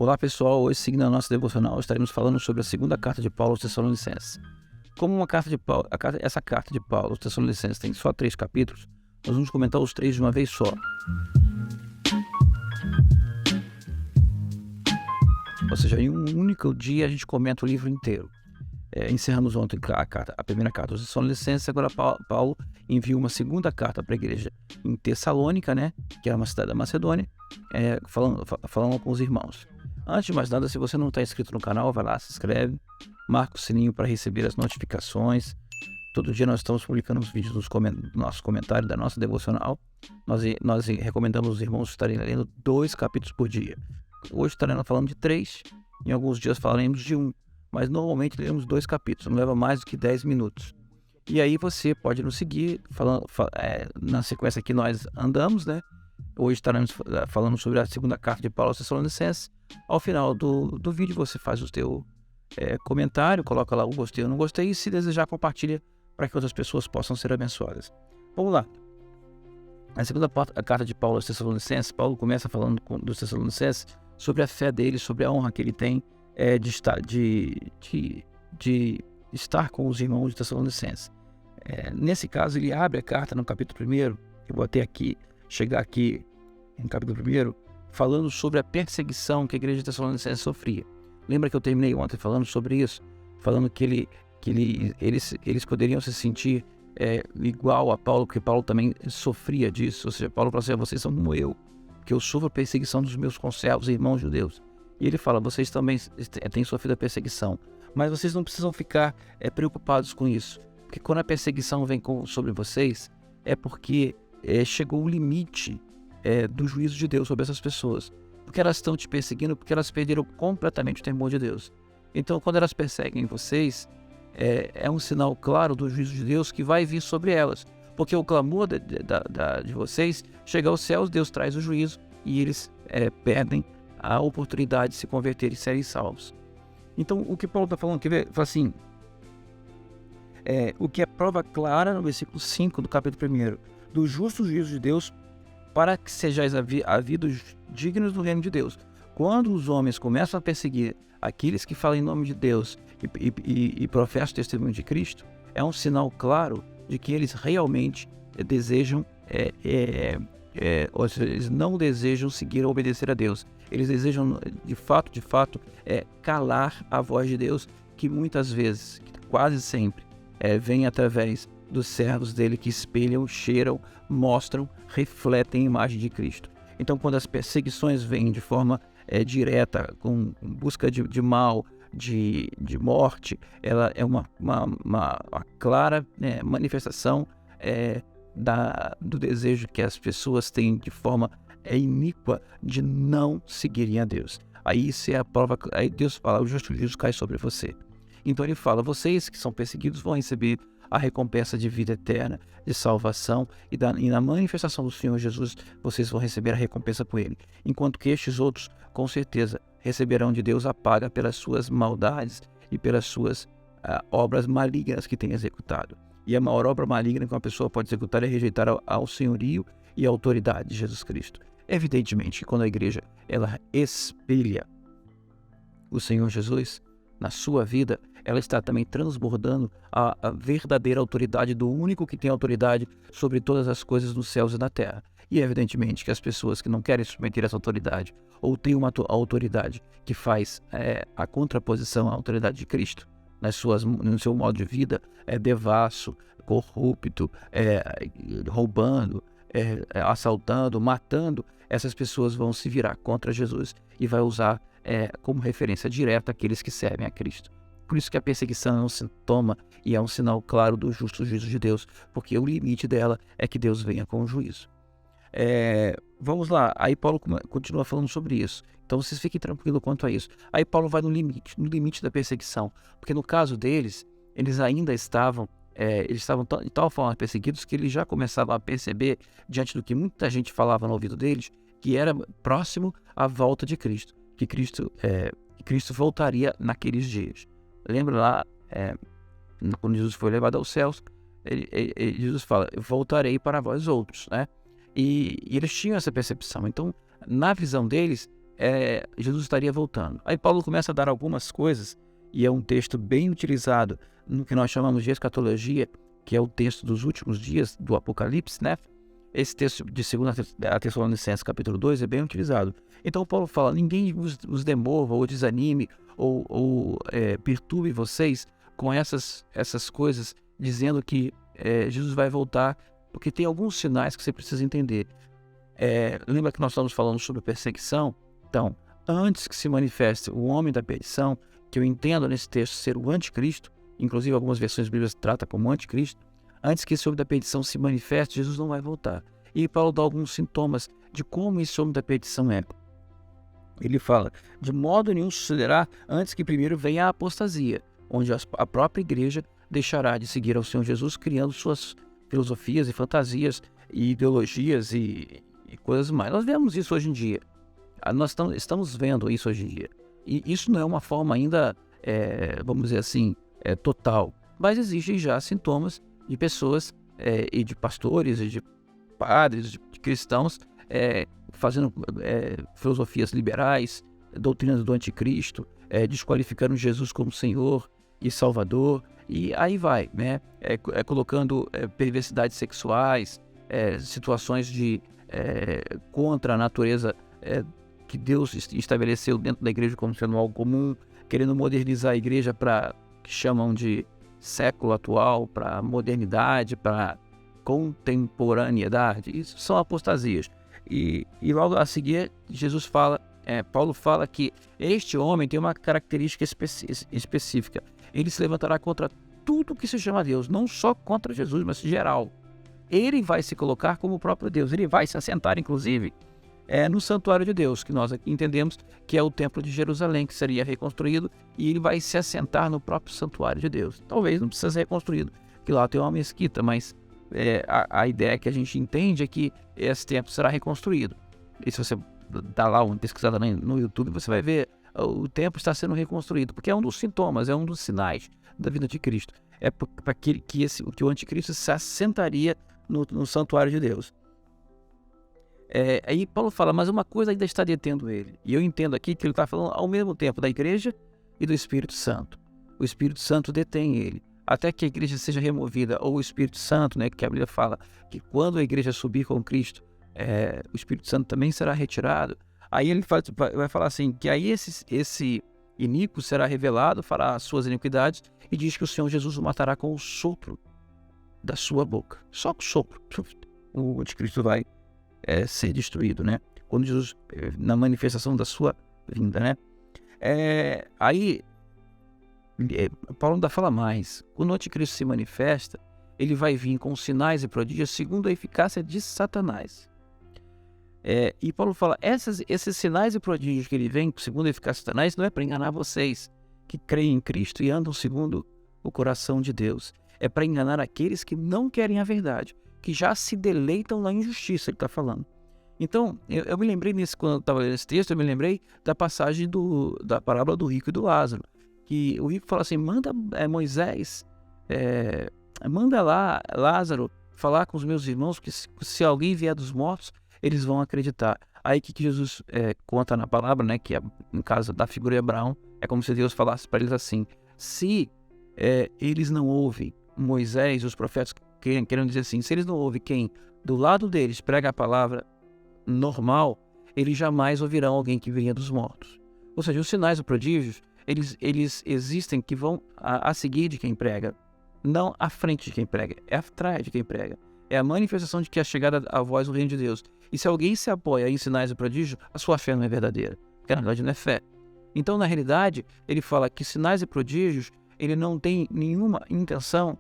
Olá pessoal, hoje seguindo a nossa devocional estaremos falando sobre a segunda carta de Paulo aos Tessalonicenses. Como essa carta de Paulo aos Tessalonicenses tem só 3 capítulos, nós vamos comentar os 3 de uma vez só. Ou seja, em um único dia a gente comenta o livro inteiro. Encerramos ontem a primeira carta aos Tessalonicenses, agora Paulo envia uma segunda carta para a igreja em Tessalônica, que é uma cidade da Macedônia, falando com os irmãos. Antes de mais nada, se você não está inscrito no canal, vai lá, se inscreve, marca o sininho para receber as notificações. Todo dia nós estamos publicando os vídeos dos nossos comentários da nossa devocional. Nós recomendamos os irmãos estarem lendo 2 capítulos por dia. Hoje estaremos falando de 3, em alguns dias falaremos de 1, mas normalmente lemos 2 capítulos, não leva mais do que 10 minutos. E aí você pode nos seguir na sequência que nós andamos, Hoje estaremos falando sobre a segunda carta de Paulo aos Tessalonicenses. Ao final do vídeo você faz o seu comentário, coloca lá o gostei ou não gostei, e se desejar compartilha para que outras pessoas possam ser abençoadas. Vamos lá. A segunda carta de Paulo aos Tessalonicenses, Paulo começa falando dos Tessalonicenses sobre a fé dele, sobre a honra que ele tem de estar com os irmãos de Tessalonicenses. Nesse caso ele abre a carta no capítulo 1, eu vou até chegar aqui no capítulo 1, falando sobre a perseguição que a igreja de Tessalonicenses sofria. Lembra que eu terminei ontem falando sobre isso? Falando que eles poderiam se sentir igual a Paulo, porque Paulo também sofria disso. Ou seja, Paulo falou assim: vocês são como eu, que eu sofro a perseguição dos meus conservos e irmãos judeus. E ele fala: vocês também têm sofrido a perseguição, mas vocês não precisam ficar preocupados com isso, porque quando a perseguição vem sobre vocês, é porque chegou o limite do juízo de Deus sobre essas pessoas, porque elas estão te perseguindo, porque elas perderam completamente o temor de Deus. Então, quando elas perseguem vocês, é um sinal claro do juízo de Deus que vai vir sobre elas, porque o clamor de vocês chega aos céus, Deus traz o juízo e eles perdem a oportunidade de se converterem e serem salvos. Então, o que Paulo está falando aqui, fala assim, o que é prova clara no versículo 5 do capítulo 1, do justo juízo de Deus, para que sejais havidos dignos do reino de Deus. Quando os homens começam a perseguir aqueles que falam em nome de Deus e professam o testemunho de Cristo, é um sinal claro de que eles realmente desejam, ou seja, eles não desejam seguir ou obedecer a Deus. Eles desejam, de fato, calar a voz de Deus, que muitas vezes, quase sempre, vem através dos servos dele que espelham, cheiram, mostram, refletem a imagem de Cristo. Então, quando as perseguições vêm de forma direta, com busca de mal, de morte, ela é uma clara manifestação do desejo que as pessoas têm de forma iníqua de não seguirem a Deus. Aí isso é a prova, aí Deus fala: o justo juízo cai sobre você. Então ele fala: vocês que são perseguidos vão receber a recompensa de vida eterna, de salvação, e na manifestação do Senhor Jesus, vocês vão receber a recompensa por Ele. Enquanto que estes outros, com certeza, receberão de Deus a paga pelas suas maldades e pelas suas obras malignas que têm executado. E a maior obra maligna que uma pessoa pode executar é rejeitar ao senhorio e à autoridade de Jesus Cristo. Evidentemente que quando a igreja ela espelha o Senhor Jesus na sua vida, ela está também transbordando a verdadeira autoridade do único que tem autoridade sobre todas as coisas nos céus e na terra. E evidentemente que as pessoas que não querem submeter essa autoridade, ou têm uma autoridade que faz a contraposição à autoridade de Cristo, no seu modo de vida, devasso, corrupto, roubando, assaltando, matando, essas pessoas vão se virar contra Jesus e vai usar como referência direta aqueles que servem a Cristo. Por isso que a perseguição é um sintoma e é um sinal claro do justo juízo de Deus, porque o limite dela é que Deus venha com o juízo. Vamos lá, aí Paulo continua falando sobre isso. Então vocês fiquem tranquilos quanto a isso. Aí Paulo vai no limite da perseguição, porque no caso deles, eles ainda estavam de tal forma perseguidos que eles já começavam a perceber, diante do que muita gente falava no ouvido deles, que era próximo à volta de Cristo, que Cristo voltaria naqueles dias. Lembra lá, quando Jesus foi levado aos céus, Jesus fala: voltarei para vós outros, E eles tinham essa percepção. Então, na visão deles, Jesus estaria voltando. Aí Paulo começa a dar algumas coisas, e é um texto bem utilizado no que nós chamamos de escatologia, que é o texto dos últimos dias do Apocalipse, né? Esse texto de 2 Tessalonicenses, capítulo 2, é bem utilizado. Então Paulo fala, ninguém os demova ou desanime ou perturbe vocês com essas coisas, dizendo que Jesus vai voltar, porque tem alguns sinais que você precisa entender. Lembra que nós estamos falando sobre perseguição? Então, antes que se manifeste o homem da perdição, que eu entendo nesse texto ser o anticristo, inclusive algumas versões bíblicas tratam como anticristo, antes que esse homem da perdição se manifeste, Jesus não vai voltar. E Paulo dá alguns sintomas de como esse homem da perdição é. Ele fala, de modo nenhum sucederá antes que primeiro venha a apostasia, onde a própria igreja deixará de seguir ao Senhor Jesus, criando suas filosofias e fantasias e ideologias e coisas mais. Nós vemos isso hoje em dia. Nós estamos vendo isso hoje em dia. E isso não é uma forma ainda, vamos dizer assim, total. Mas existem já sintomas de pessoas e de pastores e de padres, de cristãos, fazendo filosofias liberais, doutrinas do anticristo, desqualificando Jesus como Senhor e Salvador, e aí vai, né? Colocando perversidades sexuais, situações de contra a natureza que Deus estabeleceu dentro da igreja como sendo algo comum, querendo modernizar a igreja para que chamam de século atual, para modernidade, para contemporaneidade. Isso são apostasias. E logo a seguir, Paulo fala que este homem tem uma característica específica. Ele se levantará contra tudo que se chama Deus, não só contra Jesus, mas geral. Ele vai se colocar como o próprio Deus, ele vai se assentar, inclusive, no santuário de Deus, que nós aqui entendemos que é o templo de Jerusalém, que seria reconstruído, e ele vai se assentar no próprio santuário de Deus. Talvez não precise ser reconstruído, que lá tem uma mesquita, mas a ideia que a gente entende é que esse templo será reconstruído. E se você dá lá uma pesquisada no YouTube, você vai ver o templo está sendo reconstruído, porque é um dos sintomas, é um dos sinais da vinda de Cristo. É para que o anticristo se assentaria no santuário de Deus. Aí Paulo fala, mas uma coisa ainda está detendo ele. E eu entendo aqui que ele está falando ao mesmo tempo da igreja e do Espírito Santo. O Espírito Santo detém ele. Até que a igreja seja removida, ou o Espírito Santo, né, que a Bíblia fala que quando a igreja subir com Cristo, o Espírito Santo também será retirado. Aí ele vai falar assim, que aí esse iníquo será revelado, fará as suas iniquidades, e diz que o Senhor Jesus o matará com o sopro da sua boca. Só com o sopro. O anticristo vai ser destruído, né? Quando Jesus, na manifestação da sua vinda, né? Aí, Paulo ainda fala mais. Quando o anticristo se manifesta, ele vai vir com sinais e prodígios segundo a eficácia de Satanás. E Paulo fala, esses sinais e prodígios que ele vem segundo a eficácia de Satanás não é para enganar vocês que creem em Cristo e andam segundo o coração de Deus. É para enganar aqueles que não querem a verdade, que já se deleitam na injustiça, ele está falando. Então, eu me lembrei quando eu estava lendo esse texto, eu me lembrei da passagem da parábola do rico e do Lázaro, que o rico fala assim, manda Moisés, manda lá Lázaro falar com os meus irmãos, que se alguém vier dos mortos, eles vão acreditar. Aí que Jesus conta na palavra, né, que no caso da figura de Abraão, é como se Deus falasse para eles assim, se eles não ouvem Moisés, os profetas, querendo dizer assim, se eles não ouvem quem do lado deles prega a palavra normal, eles jamais ouvirão alguém que venha dos mortos. Ou seja, os sinais e prodígios, eles existem que vão a seguir de quem prega, não à frente de quem prega, é atrás de quem prega. É a manifestação de que é chegada a voz do reino de Deus. E se alguém se apoia em sinais e prodígios, a sua fé não é verdadeira, porque na verdade não é fé. Então, na realidade, ele fala que sinais e prodígios, ele não tem nenhuma intenção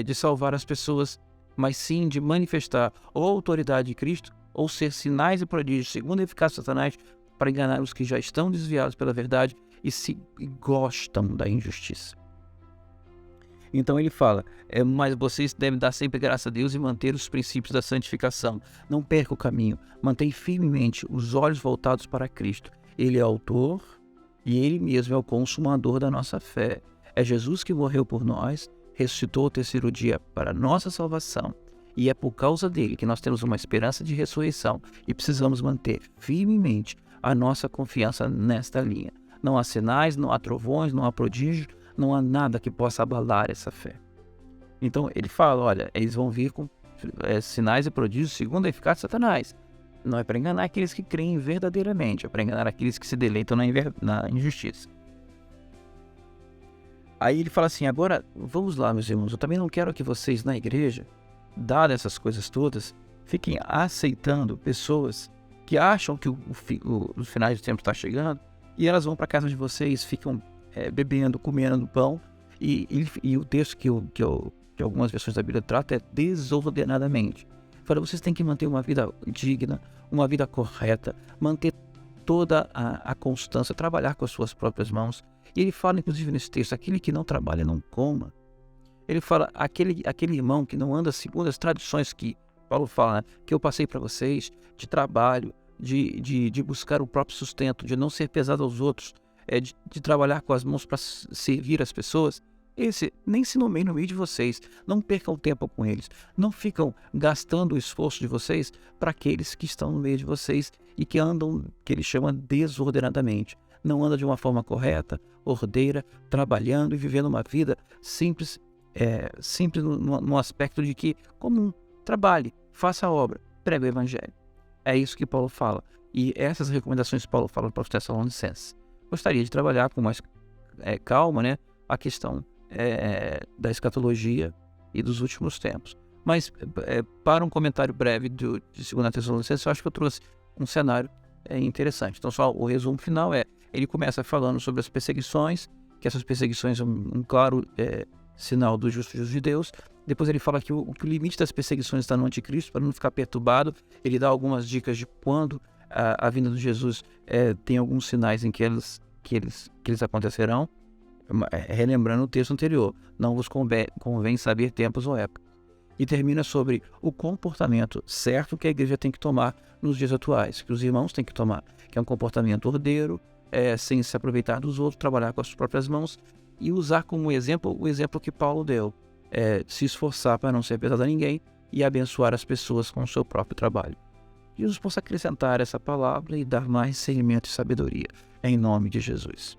de salvar as pessoas, mas sim de manifestar ou a autoridade de Cristo, ou ser sinais e prodígios, segundo a eficácia de Satanás, para enganar os que já estão desviados pela verdade e gostam da injustiça. Então ele fala, mas vocês devem dar sempre graça a Deus e manter os princípios da santificação. Não perca o caminho, mantém firmemente os olhos voltados para Cristo. Ele é autor e Ele mesmo é o consumador da nossa fé. É Jesus que morreu por nós, ressuscitou ao terceiro dia para a nossa salvação. E é por causa dele que nós temos uma esperança de ressurreição e precisamos manter firmemente a nossa confiança nesta linha. Não há sinais, não há trovões, não há prodígio, não há nada que possa abalar essa fé. Então ele fala, olha, eles vão vir com sinais e prodígios segundo a eficácia de Satanás. Não é para enganar aqueles que creem verdadeiramente, é para enganar aqueles que se deleitam na injustiça. Aí ele fala assim, agora, vamos lá, meus irmãos, eu também não quero que vocês na igreja, dadas essas coisas todas, fiquem aceitando pessoas que acham que os finais do tempo está chegando e elas vão para casa de vocês, ficam bebendo, comendo pão e o texto que algumas versões da Bíblia trata é desordenadamente. Fala, vocês têm que manter uma vida digna, uma vida correta, manter toda a constância, trabalhar com as suas próprias mãos. E ele fala, inclusive, nesse texto, aquele que não trabalha, não coma. Ele fala, aquele irmão que não anda segundo as tradições que Paulo fala, né, que eu passei para vocês, de trabalho, de buscar o próprio sustento, de não ser pesado aos outros, de trabalhar com as mãos para servir as pessoas. Esse nem se nomeie no meio de vocês, não percam tempo com eles, não ficam gastando o esforço de vocês para aqueles que estão no meio de vocês e que andam, que ele chama desordenadamente, não anda de uma forma correta, ordeira, trabalhando e vivendo uma vida simples, simples no aspecto de que comum, trabalhe, faça a obra, pregue o evangelho. É isso que Paulo fala, e essas recomendações que Paulo fala para os Tessalonicenses. Gostaria de trabalhar com mais calma, né, a questão da escatologia e dos últimos tempos. Mas para um comentário breve de 2 Tessalonicenses, eu acho que eu trouxe um cenário interessante. Então só o resumo final ele começa falando sobre as perseguições, que essas perseguições são um claro sinal do justo de Deus. Depois ele fala que o limite das perseguições está no anticristo, para não ficar perturbado. Ele dá algumas dicas de quando a vinda de Jesus tem alguns sinais em que eles acontecerão. Relembrando o texto anterior, não vos convém saber tempos ou épocas. E termina sobre o comportamento certo que a igreja tem que tomar nos dias atuais, que os irmãos têm que tomar, que é um comportamento ordeiro, sem se aproveitar dos outros, trabalhar com as próprias mãos e usar como exemplo o exemplo que Paulo deu, se esforçar para não ser pesado a ninguém e abençoar as pessoas com o seu próprio trabalho. Jesus possa acrescentar essa palavra e dar mais discernimento e sabedoria, em nome de Jesus.